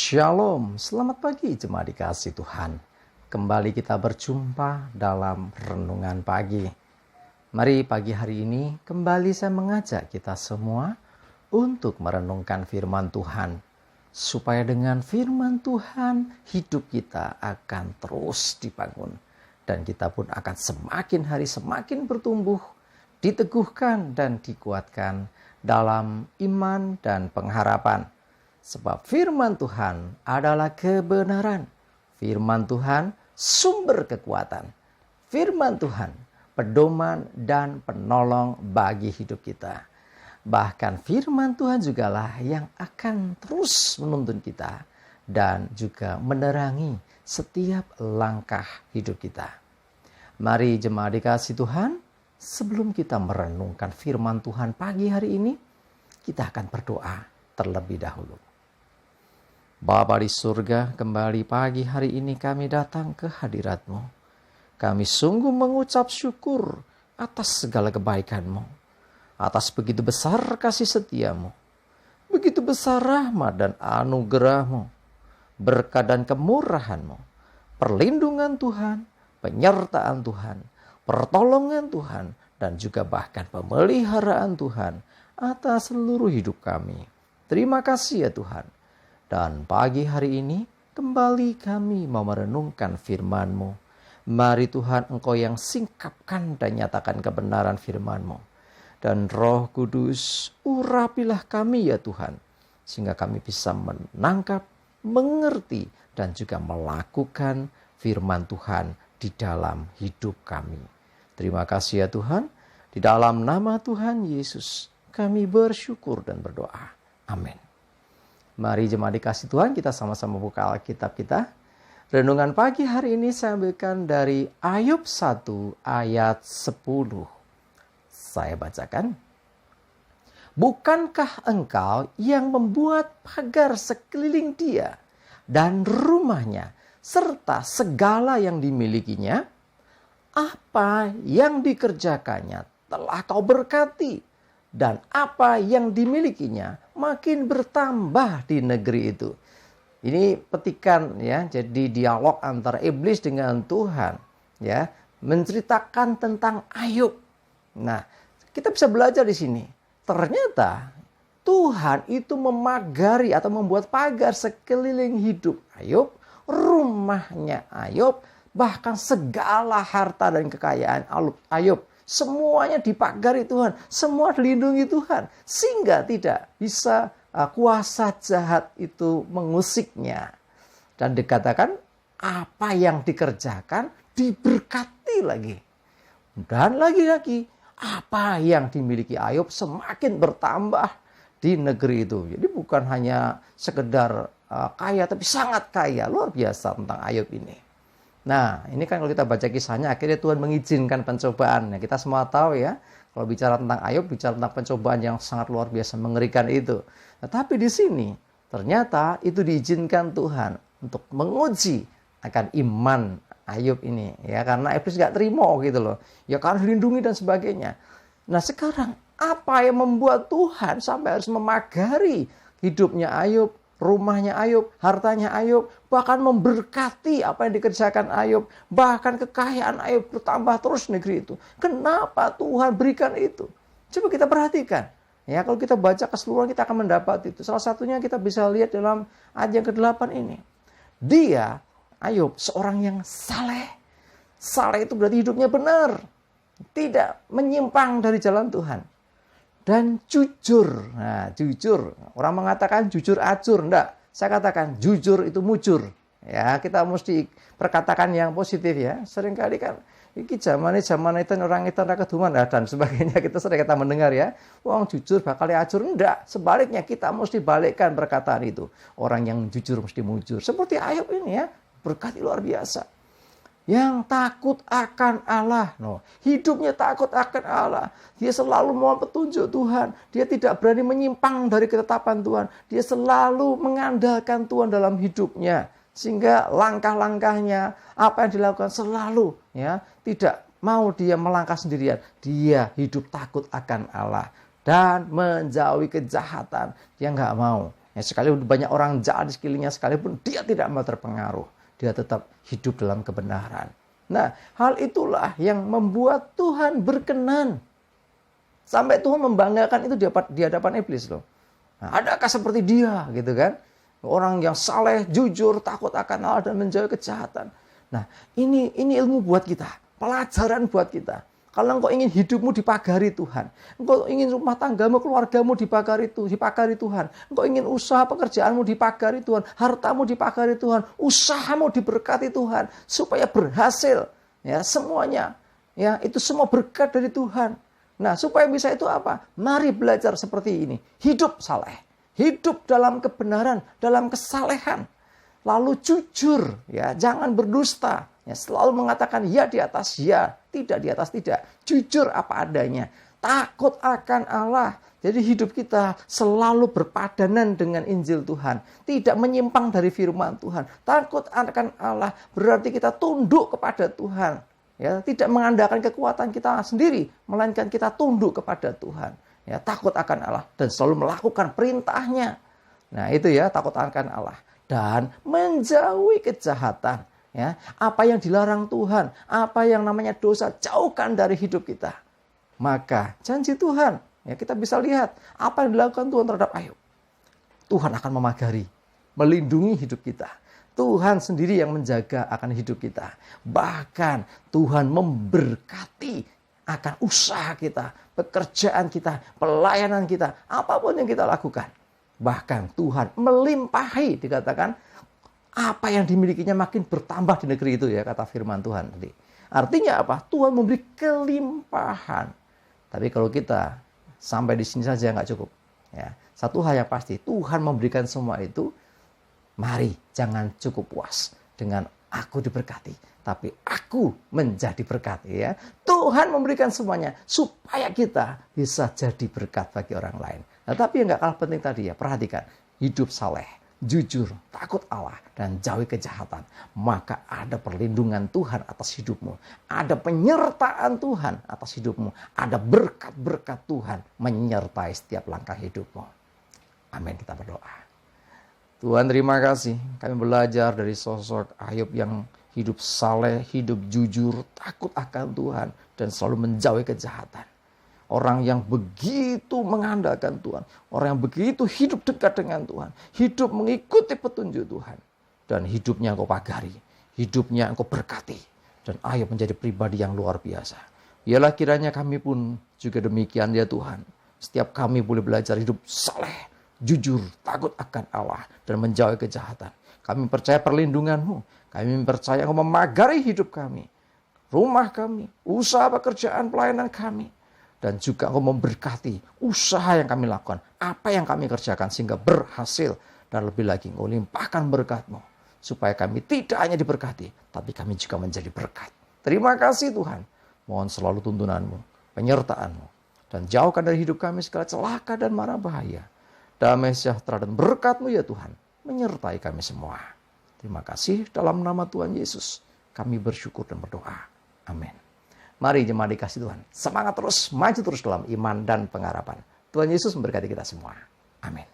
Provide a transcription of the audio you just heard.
Shalom, selamat pagi jemaat dikasih Tuhan. Kembali kita berjumpa dalam renungan pagi. Mari pagi hari ini kembali saya mengajak kita semua untuk merenungkan firman Tuhan. Supaya dengan firman Tuhan hidup kita akan terus dibangun. Dan kita pun akan semakin hari semakin bertumbuh, diteguhkan dan dikuatkan dalam iman dan pengharapan. Sebab firman Tuhan adalah kebenaran. Firman Tuhan sumber kekuatan. Firman Tuhan pedoman dan penolong bagi hidup kita. Bahkan firman Tuhan jugalah yang akan terus menuntun kita dan juga menerangi setiap langkah hidup kita. Mari jemaat dikasih Tuhan, sebelum kita merenungkan firman Tuhan pagi hari ini, kita akan berdoa terlebih dahulu. Bapa di surga, kembali pagi hari ini kami datang ke hadirat-Mu. Kami sungguh mengucap syukur atas segala kebaikan-Mu, atas begitu besar kasih setia-Mu, begitu besar rahmat dan anugerah-Mu, berkat dan kemurahan-Mu, perlindungan Tuhan, penyertaan Tuhan, pertolongan Tuhan, dan juga bahkan pemeliharaan Tuhan atas seluruh hidup kami. Terima kasih ya Tuhan. Dan pagi hari ini kembali kami mau merenungkan firman-Mu. Mari Tuhan, Engkau yang singkapkan dan nyatakan kebenaran firman-Mu. Dan Roh Kudus, urapilah kami ya Tuhan. Sehingga kami bisa menangkap, mengerti, dan juga melakukan firman Tuhan di dalam hidup kami. Terima kasih ya Tuhan. Di dalam nama Tuhan Yesus kami bersyukur dan berdoa. Amin. Mari jemaat dikasih Tuhan, kita sama-sama buka Alkitab kita. Renungan pagi hari ini saya ambilkan dari Ayub 1 ayat 10. Saya bacakan. Bukankah engkau yang membuat pagar sekeliling dia dan rumahnya serta segala yang dimilikinya? Apa yang dikerjakannya telah kau berkati, dan apa yang dimilikinya makin bertambah di negeri itu. Ini petikan ya, jadi dialog antara iblis dengan Tuhan ya, menceritakan tentang Ayub. Nah, kita bisa belajar di sini. Ternyata Tuhan itu memagari atau membuat pagar sekeliling hidup Ayub, rumahnya Ayub, bahkan segala harta dan kekayaan Ayub. Semuanya dipagari Tuhan, semua dilindungi Tuhan, sehingga tidak bisa kuasa jahat itu mengusiknya. Dan dikatakan apa yang dikerjakan diberkati lagi. Dan lagi-lagi apa yang dimiliki Ayub semakin bertambah di negeri itu. Jadi bukan hanya sekedar kaya, tapi sangat kaya, luar biasa tentang Ayub ini. Nah, ini kan kalau kita baca kisahnya, akhirnya Tuhan mengizinkan pencobaan. Ya, kita semua tahu ya, kalau bicara tentang Ayub, bicara tentang pencobaan yang sangat luar biasa mengerikan itu. Nah, tapi di sini, ternyata itu diizinkan Tuhan untuk menguji akan iman Ayub ini. Ya, karena iblis gak terima gitu loh. Ya karena dilindungi dan sebagainya. Nah sekarang, apa yang membuat Tuhan sampai harus memagari hidupnya Ayub, rumahnya Ayub, hartanya Ayub, bahkan memberkati apa yang dikerjakan Ayub, bahkan kekayaan Ayub bertambah terus negeri itu. Kenapa Tuhan berikan itu? Coba kita perhatikan. Ya, kalau kita baca keseluruhan kita akan mendapat itu. Salah satunya kita bisa lihat dalam ayat yang ke-8 ini. Dia, Ayub, seorang yang saleh. Saleh itu berarti hidupnya benar. Tidak menyimpang dari jalan Tuhan. Dan jujur. Nah, jujur. Orang mengatakan jujur acur. Enggak. Saya katakan jujur itu mujur. Ya, kita mesti perkatakan yang positif ya. Seringkali kan iki zaman itu orang itu keduman dan sebagainya, kita sering kita mendengar ya. Wong jujur bakal acur. Enggak. Sebaliknya kita mesti balikkan perkataan itu. Orang yang jujur mesti mujur. Seperti Ayub ini ya. Berkati luar biasa. Yang takut akan Allah. No, hidupnya takut akan Allah. Dia selalu mohon petunjuk Tuhan. Dia tidak berani menyimpang dari ketetapan Tuhan. Dia selalu mengandalkan Tuhan dalam hidupnya. Sehingga langkah-langkahnya, apa yang dilakukan selalu ya, tidak mau dia melangkah sendirian. Dia hidup takut akan Allah. Dan menjauhi kejahatan. Dia nggak mau Ya, sekalipun banyak orang jahat di sekelilingnya, sekalipun dia tidak mau terpengaruh, dia tetap hidup dalam kebenaran. Nah, hal itulah yang membuat Tuhan berkenan. Sampai Tuhan membanggakan itu di hadapan iblis loh. Nah, adakah seperti dia gitu kan? Orang yang saleh, jujur, takut akan Allah dan menjauhi kejahatan. Nah, ini ilmu buat kita, pelajaran buat kita. Kalau engkau ingin hidupmu dipagari Tuhan, engkau ingin rumah tanggamu, keluargamu dipagari Tuhan, engkau ingin usaha pekerjaanmu dipagari Tuhan, hartamu dipagari Tuhan, usahamu diberkati Tuhan, supaya berhasil, ya semuanya, ya itu semua berkat dari Tuhan. Nah, supaya bisa itu apa? Mari belajar seperti ini, hidup saleh, hidup dalam kebenaran, dalam kesalehan, lalu jujur, ya jangan berdusta. Ya, selalu mengatakan ya di atas ya, tidak di atas tidak. Jujur apa adanya. Takut akan Allah. Jadi hidup kita selalu berpadanan dengan Injil Tuhan. Tidak menyimpang dari firman Tuhan. Takut akan Allah berarti kita tunduk kepada Tuhan. Ya, tidak mengandalkan kekuatan kita sendiri, melainkan kita tunduk kepada Tuhan. Ya, takut akan Allah dan selalu melakukan perintahnya. Nah itu ya, takut akan Allah. Dan menjauhi kejahatan. Ya, apa yang dilarang Tuhan, apa yang namanya dosa, jauhkan dari hidup kita. Maka janji Tuhan, ya kita bisa lihat apa yang dilakukan Tuhan terhadap Ayub. Tuhan akan memagari, melindungi hidup kita. Tuhan sendiri yang menjaga akan hidup kita. Bahkan Tuhan memberkati akan usaha kita, pekerjaan kita, pelayanan kita, apapun yang kita lakukan. Bahkan Tuhan melimpahi, dikatakan apa yang dimilikinya makin bertambah di negeri itu ya, kata firman Tuhan tadi. Artinya apa? Tuhan memberi kelimpahan. Tapi kalau kita sampai di sini saja nggak cukup. Ya, satu hal yang pasti, Tuhan memberikan semua itu. Mari jangan cukup puas dengan aku diberkati, tapi aku menjadi berkat ya. Tuhan memberikan semuanya supaya kita bisa jadi berkat bagi orang lain. Nah, tapi yang nggak kalah penting tadi ya, perhatikan, hidup saleh, jujur, takut Allah, dan jauhi kejahatan. Maka ada perlindungan Tuhan atas hidupmu. Ada penyertaan Tuhan atas hidupmu. Ada berkat-berkat Tuhan menyertai setiap langkah hidupmu. Amin, kita berdoa. Tuhan terima kasih, kami belajar dari sosok Ayub yang hidup saleh, hidup jujur, takut akan Tuhan, dan selalu menjauhi kejahatan. Orang yang begitu mengandalkan Tuhan. Orang yang begitu hidup dekat dengan Tuhan. Hidup mengikuti petunjuk Tuhan. Dan hidupnya engkau pagari. Hidupnya engkau berkati. Dan Ayub menjadi pribadi yang luar biasa. Biarlah kiranya kami pun juga demikian ya Tuhan. Setiap kami boleh belajar hidup saleh, jujur, takut akan Allah, dan menjauhi kejahatan. Kami percaya perlindungan-Mu. Kami percaya Engkau memagari hidup kami. Rumah kami, usaha pekerjaan pelayanan kami. Dan juga Engkau memberkati usaha yang kami lakukan. Apa yang kami kerjakan sehingga berhasil. Dan lebih lagi Engkau limpahkan berkat-Mu. Supaya kami tidak hanya diberkati, tapi kami juga menjadi berkat. Terima kasih Tuhan. Mohon selalu tuntunan-Mu, penyertaan-Mu. Dan jauhkan dari hidup kami segala celaka dan mara bahaya. Damai sejahtera dan berkat-Mu ya Tuhan, menyertai kami semua. Terima kasih dalam nama Tuhan Yesus. Kami bersyukur dan berdoa. Amin. Mari jemaat dikasih Tuhan, semangat terus, maju terus dalam iman dan pengharapan. Tuhan Yesus memberkati kita semua. Amin.